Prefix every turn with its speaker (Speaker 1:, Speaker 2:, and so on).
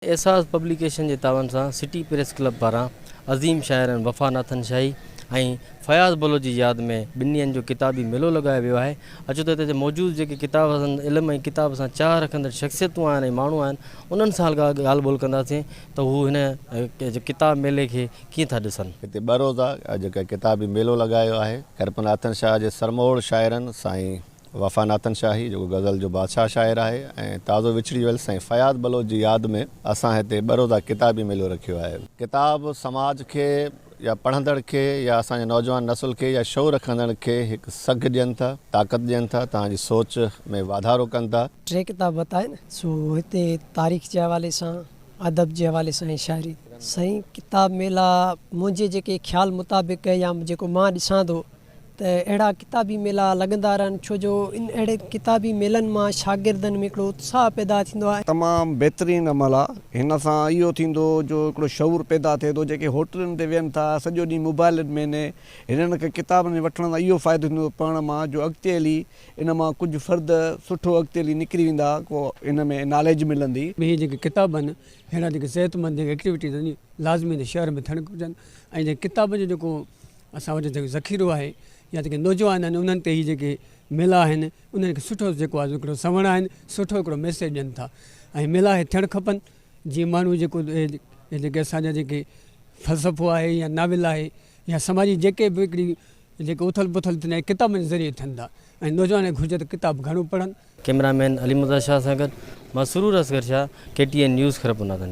Speaker 1: एसास publication के तावन सां city press club पारां अज़ीम शाइरनि वफ़ा नाथन शाही ऐं फयाज़ बलोच जी यादि में ॿिनि ॾींहंनि जो किताबी मेलो लगायो वियो आहे। अचो त हिते मौजूदु जेके किताब इल्म ऐं किताब सां चाह रखंदड़ शख़्सियतूं आहिनि ऐं माण्हू आहिनि उन्हनि सां ॻाल्हि ॿोल कंदासीं त हू हिन किताब मेले खे कीअं था ॾिसनि।
Speaker 2: हिते ॿ रोज़ा जेका किताबी मेलो लगायो आहे करपनाथन शाह जे सरमोड़ शाइरनि साईं वफ़ा नाथन शाही जो गज़ल जो बादशाह शाइर आहे ऐं ताज़ो विछड़ी वियल साईं फयाज़ बलोच जी यादि में असां हिते ॿ रोज़ा किताबी मेलो रखियो आहे। किताब समाज खे या पढ़ंदड़ खे या असांजे नौजवान नसुल खे या शौक़ु रखंदड़ खे हिकु सघ ॾियनि था, ताक़त ॾियनि था, तव्हांजी सोच में वाधारो कनि था।
Speaker 3: 3 किताब बताए सो हिते तारीख़ जे हवाले सां अदब जे हवाले सां शाइरी साईं किताब मेला मुंहिंजे जेके ख़्याल मुताबिक़ या जेको मां ॾिसां थो त अहिड़ा किताबी मेला लॻंदा रहनि छो जो इन अहिड़े किताबी मेलनि मां शागिर्दनि में हिकिड़ो उत्साह पैदा थींदो आहे।
Speaker 4: तमामु बहितरीनु अमल आहे। हिन सां इहो थींदो जो हिकिड़ो शऊर पैदा थिए थो। जेके होटलुनि ते वेहनि था सॼो ॾींहुं मोबाइलनि में ने हिननि खे किताबनि वठण सां इहो फ़ाइदो थींदो पढ़ण मां जो अॻिते हली इन मां कुझु फ़र्द सुठो अॻिते हली निकिरी वेंदा को इन में नॉलेज मिलंदी।
Speaker 5: ॿी जेके किताब आहिनि अहिड़ा जेके सिहतमंद जेके एक्टिविटीज़ आहिनि लाज़मी शहर में थियणु घुरिजनि ऐं जेके किताब जो जेको असां वटि जेको ज़ख़ीरो आहे या जेके नौजवान आहिनि उन्हनि ते ई जेके मेला आहिनि उन्हनि खे सुठो जेको आहे हिकिड़ो सवण आहिनि सुठो हिकिड़ो मैसेज ॾियनि था ऐं मेला हे थियणु खपनि जीअं माण्हू जेको जेके असांजा जेके फ़लसफ़ो आहे या नाविल आहे या समाजी जेके बि हिकिड़ी जेके उथल पुथल थींदा आहिनि किताबनि जे ज़रिए थियनि था ऐं नौजवान घुरिजे त किताब घणो पढ़नि।
Speaker 1: कैमरामैन अलीमुर्तज़ा शाह सां गॾु मां सुरूर असगर शाह, KTN न्यूज़ खरपनाथन।